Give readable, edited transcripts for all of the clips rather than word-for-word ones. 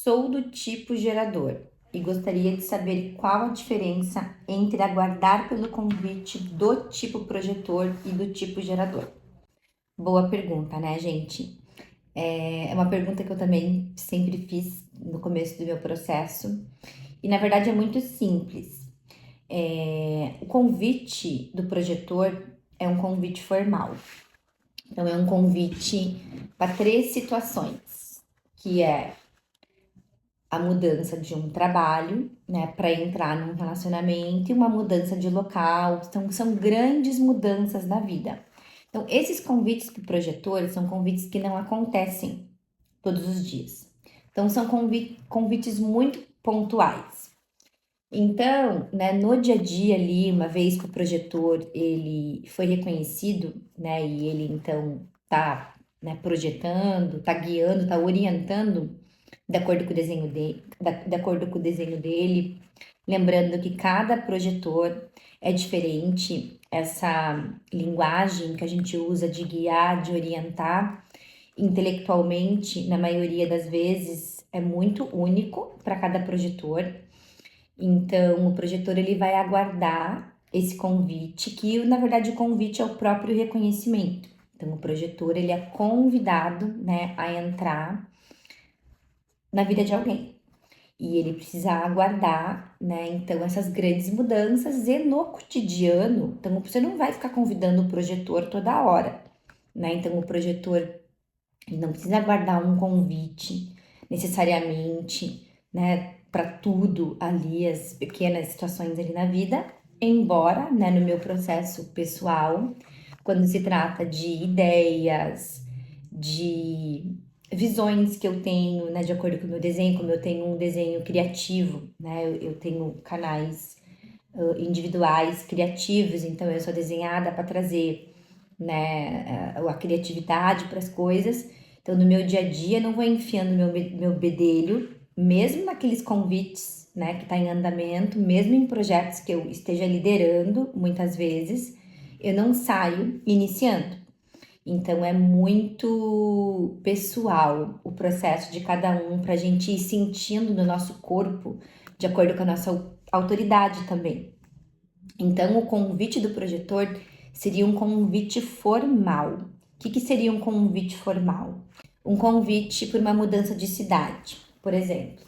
Sou do tipo gerador e gostaria de saber qual a diferença entre aguardar pelo convite do tipo projetor e do tipo gerador. Boa pergunta, né, gente? É uma pergunta que eu também sempre fiz no começo do meu processo e, na verdade, é muito simples. O convite do projetor é um convite formal. Então, é um convite para três situações, que é a mudança de um trabalho, né, para entrar num relacionamento e uma mudança de local. Então, são grandes mudanças na vida. Então, esses convites para o projetor são convites que não acontecem todos os dias. Então, são convites muito pontuais. Então, né, no dia a dia ali, uma vez que o projetor ele foi reconhecido, né, e ele então tá, né, projetando, tá guiando, tá orientando de acordo com o desenho dele, de acordo com o desenho dele, lembrando que cada projetor é diferente, essa linguagem que a gente usa de guiar, de orientar, intelectualmente, na maioria das vezes, é muito único para cada projetor. Então, o projetor ele vai aguardar esse convite, que na verdade o convite é o próprio reconhecimento. Então, o projetor ele é convidado, né, a entrar na vida de alguém. E ele precisa aguardar, né? Então, essas grandes mudanças e no cotidiano. Então, você não vai ficar convidando o projetor toda hora, né? Então, o projetor ele não precisa aguardar um convite necessariamente, né? Para tudo ali, as pequenas situações ali na vida. Embora, né, no meu processo pessoal, quando se trata de ideias, de visões que eu tenho, né, de acordo com o meu desenho, como eu tenho um desenho criativo, né, eu tenho canais individuais criativos, então eu sou desenhada para trazer, né, a criatividade para as coisas. Então, no meu dia a dia, eu não vou enfiando meu bedelho, mesmo naqueles convites, né, que está em andamento, mesmo em projetos que eu esteja liderando, muitas vezes, eu não saio iniciando. Então é muito pessoal o processo de cada um para a gente ir sentindo no nosso corpo, de acordo com a nossa autoridade também. Então o convite do projetor seria um convite formal. O que seria um convite formal? Um convite por uma mudança de cidade, por exemplo.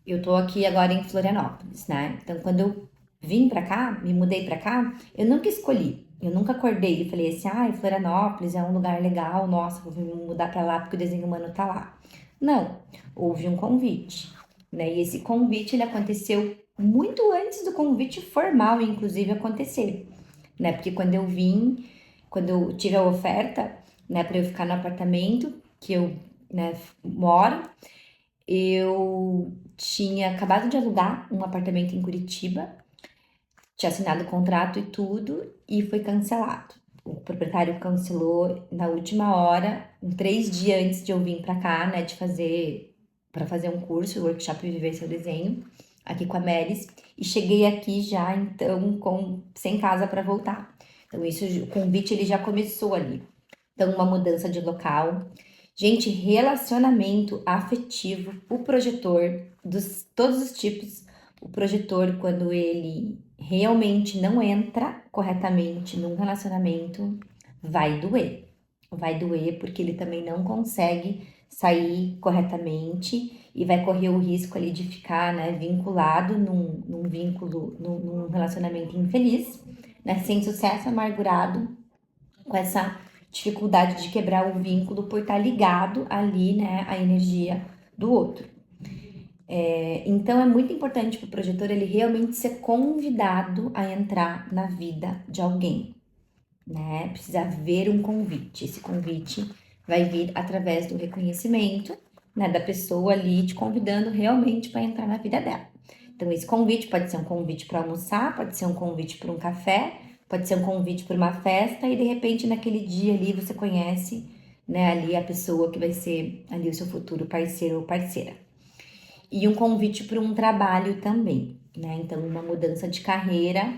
Eu tô aqui agora em Florianópolis, né? Então, quando eu vim pra cá, me mudei pra cá, eu nunca escolhi. Eu nunca acordei e falei assim, ai, Florianópolis é um lugar legal, nossa, vou me mudar pra lá porque o desenho humano tá lá. Não, houve um convite, né? E esse convite, ele aconteceu muito antes do convite formal, inclusive, acontecer, né? Porque quando eu tive a oferta, né, pra eu ficar no apartamento que eu, né, moro, eu tinha acabado de alugar um apartamento em Curitiba, tinha assinado o contrato e tudo, e foi cancelado. O proprietário cancelou na última hora, 3 dias antes de eu vir para cá, né, para fazer um curso, o workshop Viver Seu Desenho, aqui com a Melis, e cheguei aqui já, então, sem casa para voltar. Então, o convite ele já começou ali. Então, uma mudança de local. Gente, relacionamento afetivo, o projetor, todos os tipos, o projetor, quando ele realmente não entra corretamente num relacionamento, vai doer. Vai doer porque ele também não consegue sair corretamente e vai correr o risco ali de ficar, né, vinculado num vínculo, num relacionamento infeliz, né, sem sucesso, amargurado, com essa dificuldade de quebrar o vínculo por estar ligado ali, né, à energia do outro. Então é muito importante para o projetor ele realmente ser convidado a entrar na vida de alguém, né? Precisa haver um convite. Esse convite vai vir através do reconhecimento, né, da pessoa ali te convidando realmente para entrar na vida dela. Então esse convite pode ser um convite para almoçar, pode ser um convite para um café, pode ser um convite para uma festa e de repente naquele dia ali você conhece, né, ali a pessoa que vai ser ali o seu futuro parceiro ou parceira. E um convite para um trabalho também, né? Então, uma mudança de carreira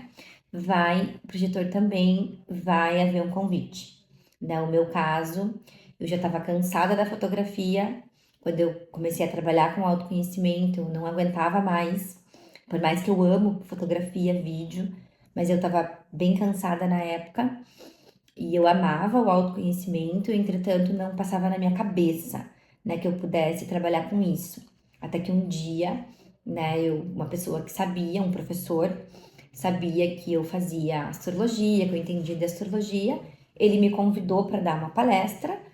o projetor também vai haver um convite. No meu caso, eu já estava cansada da fotografia quando eu comecei a trabalhar com autoconhecimento, eu não aguentava mais, por mais que eu amo fotografia, vídeo, mas eu tava bem cansada na época e eu amava o autoconhecimento, entretanto não passava na minha cabeça, né, que eu pudesse trabalhar com isso. Até que um dia, né, uma pessoa que sabia, um professor, sabia que eu fazia astrologia, que eu entendia de astrologia, ele me convidou para dar uma palestra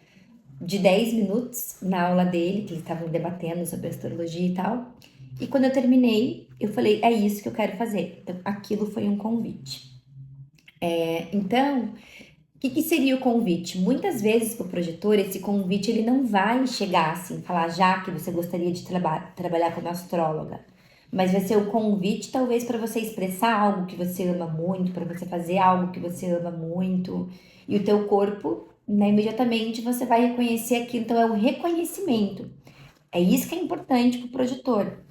de 10 minutos na aula dele, que eles estavam debatendo sobre astrologia e tal. E quando eu terminei, eu falei, é isso que eu quero fazer. Então, aquilo foi um convite. Então, o que seria o convite? Muitas vezes para o projetor, esse convite ele não vai chegar assim, falar já que você gostaria de trabalhar como astróloga. Mas vai ser o convite, talvez, para você expressar algo que você ama muito, para você fazer algo que você ama muito. E o teu corpo, né, imediatamente você vai reconhecer aquilo. Então, é o reconhecimento. É isso que é importante para o projetor.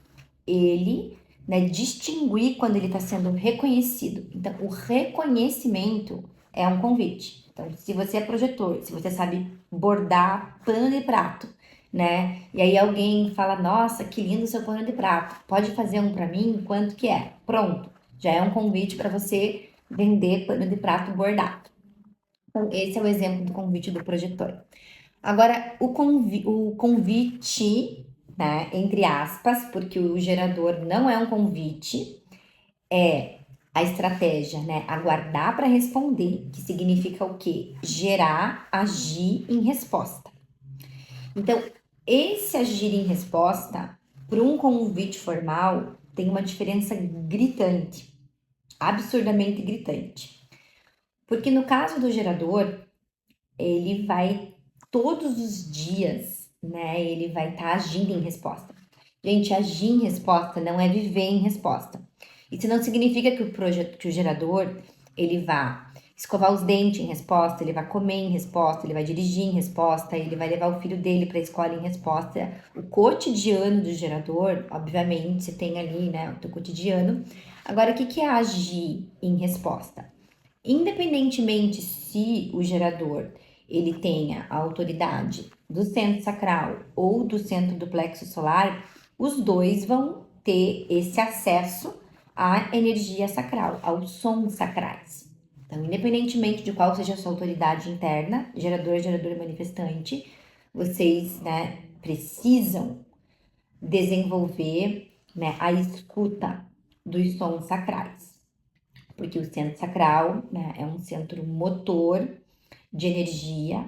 Ele, né, distinguir quando ele está sendo reconhecido. Então, o reconhecimento é um convite. Então, se você é projetor, se você sabe bordar pano de prato, né? E aí alguém fala, nossa, que lindo o seu pano de prato. Pode fazer um para mim? Quanto que é? Pronto. Já é um convite para você vender pano de prato bordado. Então, esse é o exemplo do convite do projetor. Agora, o convite, né, entre aspas, porque o gerador não é um convite, é a estratégia, né? Aguardar para responder, que significa o quê? Gerar, agir em resposta. Então, esse agir em resposta para um convite formal tem uma diferença gritante, absurdamente gritante. Porque no caso do gerador, ele vai todos os dias, né? Ele vai estar agindo em resposta. Gente, agir em resposta não é viver em resposta. Isso não significa que que o gerador ele vá escovar os dentes em resposta, ele vai comer em resposta, ele vai dirigir em resposta, ele vai levar o filho dele para a escola em resposta. O cotidiano do gerador, obviamente, você tem ali, né, o teu cotidiano. Agora, o que é agir em resposta? Independentemente se o gerador ele tenha a autoridade do centro sacral ou do centro do plexo solar, os dois vão ter esse acesso à energia sacral, aos sons sacrais. Então, independentemente de qual seja a sua autoridade interna, gerador, gerador manifestante, vocês, né, precisam desenvolver, né, a escuta dos sons sacrais, porque o centro sacral, né, é um centro motor de energia,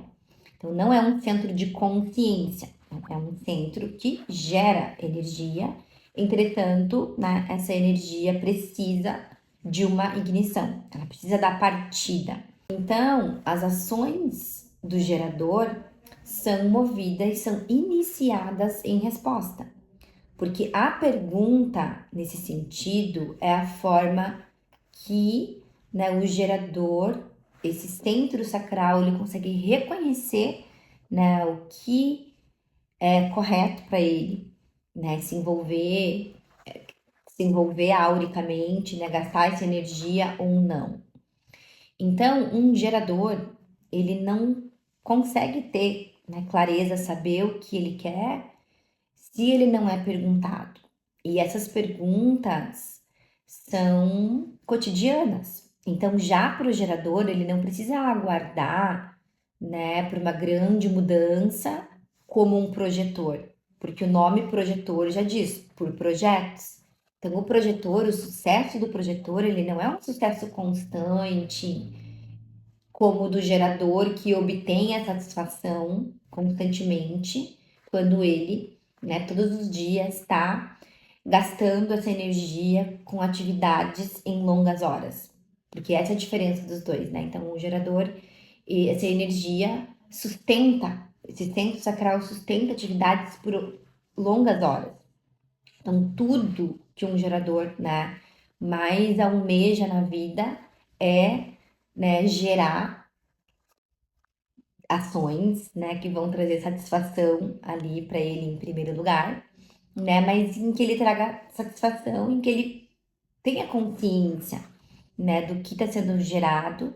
então não é um centro de consciência, é um centro que gera energia, entretanto, né, essa energia precisa de uma ignição, ela precisa da partida. Então, as ações do gerador são movidas, são iniciadas em resposta, porque a pergunta, nesse sentido, é a forma que, né, o gerador, esse centro sacral, ele consegue reconhecer, né, o que é correto para ele, né, se envolver auricamente, né, gastar essa energia ou não. Então, um gerador, ele não consegue ter, né, clareza, saber o que ele quer, se ele não é perguntado. E essas perguntas são cotidianas. Então, já para o gerador, ele não precisa aguardar, né, para uma grande mudança como um projetor, porque o nome projetor já diz, por projetos. Então, o projetor, o sucesso do projetor, ele não é um sucesso constante, como o do gerador, que obtém a satisfação constantemente, quando ele, né, todos os dias está gastando essa energia com atividades em longas horas. Porque essa é a diferença dos dois, né? Então, o gerador, essa energia sustenta, esse centro sacral sustenta atividades por longas horas. Então, tudo que um gerador, né, mais almeja na vida é, né, gerar ações, né, que vão trazer satisfação ali para ele em primeiro lugar, né, mas em que ele traga satisfação, em que ele tenha consciência, né, do que está sendo gerado,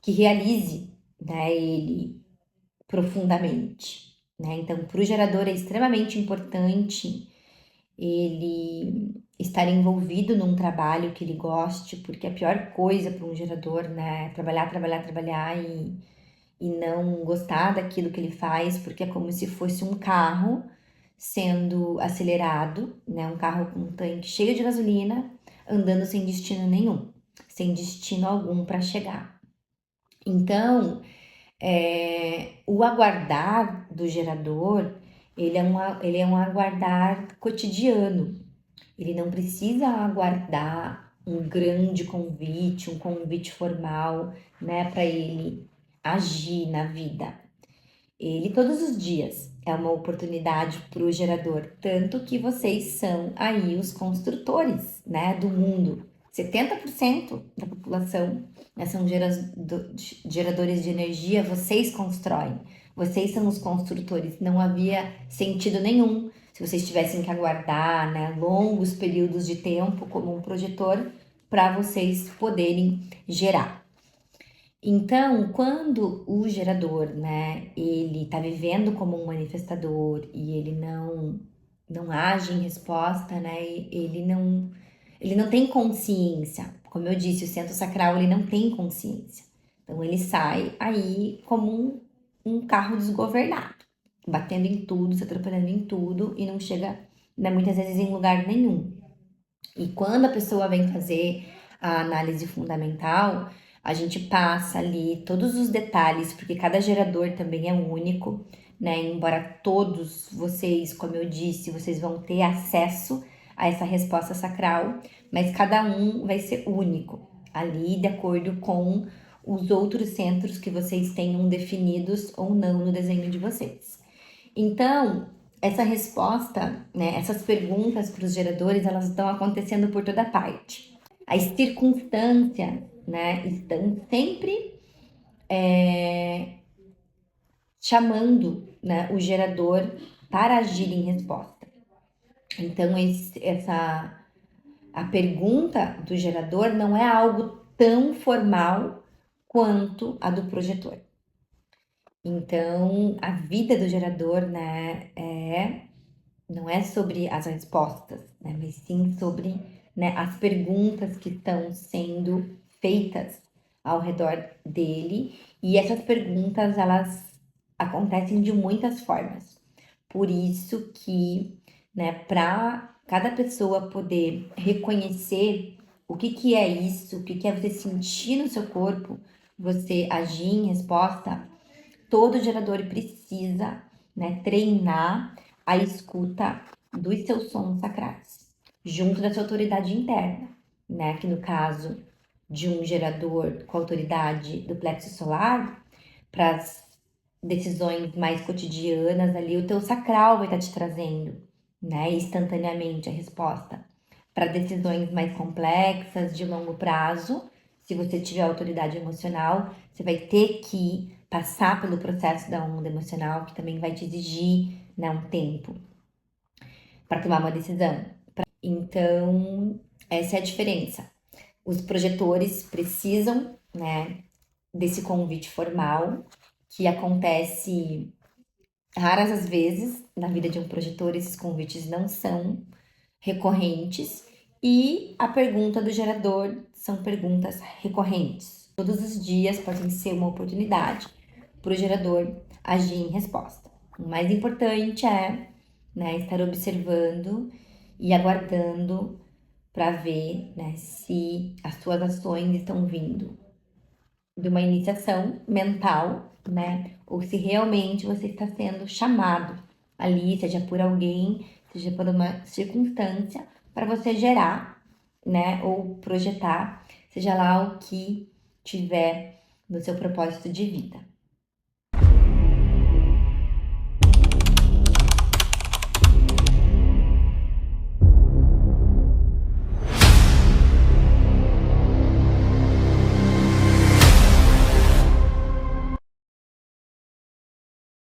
que realize, né, ele profundamente. né? Então, para o gerador é extremamente importante ele estar envolvido num trabalho que ele goste, porque a pior coisa para um gerador, né, é trabalhar, trabalhar, trabalhar e não gostar daquilo que ele faz, porque é como se fosse um carro sendo acelerado, né, um carro com um tanque cheio de gasolina, andando sem destino nenhum, sem destino algum para chegar. Então, o aguardar do gerador, ele é um aguardar cotidiano. Ele não precisa aguardar um convite formal, né, para ele agir na vida. Ele todos os dias é uma oportunidade para o gerador, tanto que vocês são aí os construtores, né, do mundo. 70% da população, né, são geradores de energia, vocês constroem, vocês são os construtores. Não havia sentido nenhum se vocês tivessem que aguardar, né, longos períodos de tempo como um projetor para vocês poderem gerar. Então, quando o gerador, né, ele está vivendo como um manifestador e ele não age em resposta, né, ele não tem consciência. Como eu disse, o centro sacral ele não tem consciência. Então ele sai aí como um carro desgovernado, batendo em tudo, se atrapalhando em tudo e não chega, né, muitas vezes em lugar nenhum. E quando a pessoa vem fazer a análise fundamental, a gente passa ali todos os detalhes, porque cada gerador também é único, né? Embora todos vocês, como eu disse, vocês vão ter acesso a essa resposta sacral, mas cada um vai ser único, ali de acordo com os outros centros que vocês tenham definidos ou não no desenho de vocês. Então, essa resposta, né, essas perguntas para os geradores, elas estão acontecendo por toda parte. As circunstâncias, né, estão sempre chamando, né, o gerador para agir em resposta. Então, a pergunta do gerador não é algo tão formal quanto a do projetor. Então, a vida do gerador, né, não é sobre as respostas, né, mas sim sobre, né, as perguntas que estão sendo feitas ao redor dele. E essas perguntas, elas acontecem de muitas formas. Por isso que, né, para cada pessoa poder reconhecer o que é isso, o que é você sentir no seu corpo, você agir em resposta, todo gerador precisa, né, treinar a escuta dos seus sons sacrais, junto da sua autoridade interna, né? Que no caso de um gerador com autoridade do plexo solar, para as decisões mais cotidianas ali, o teu sacral vai estar te trazendo, né, instantaneamente a resposta. Para decisões mais complexas, de longo prazo, se você tiver autoridade emocional, você vai ter que passar pelo processo da onda emocional, que também vai te exigir, né, um tempo para tomar uma decisão. Então, essa é a diferença. Os projetores precisam, né, desse convite formal, que acontece raras as vezes na vida de um projetor, esses convites não são recorrentes, e a pergunta do gerador são perguntas recorrentes. Todos os dias podem ser uma oportunidade para o gerador agir em resposta. O mais importante é, né, estar observando e aguardando para ver, né, se as suas ações estão vindo de uma iniciação mental, né, ou se realmente você está sendo chamado ali, seja por alguém, seja por uma circunstância, para você gerar, né, ou projetar, seja lá o que tiver no seu propósito de vida.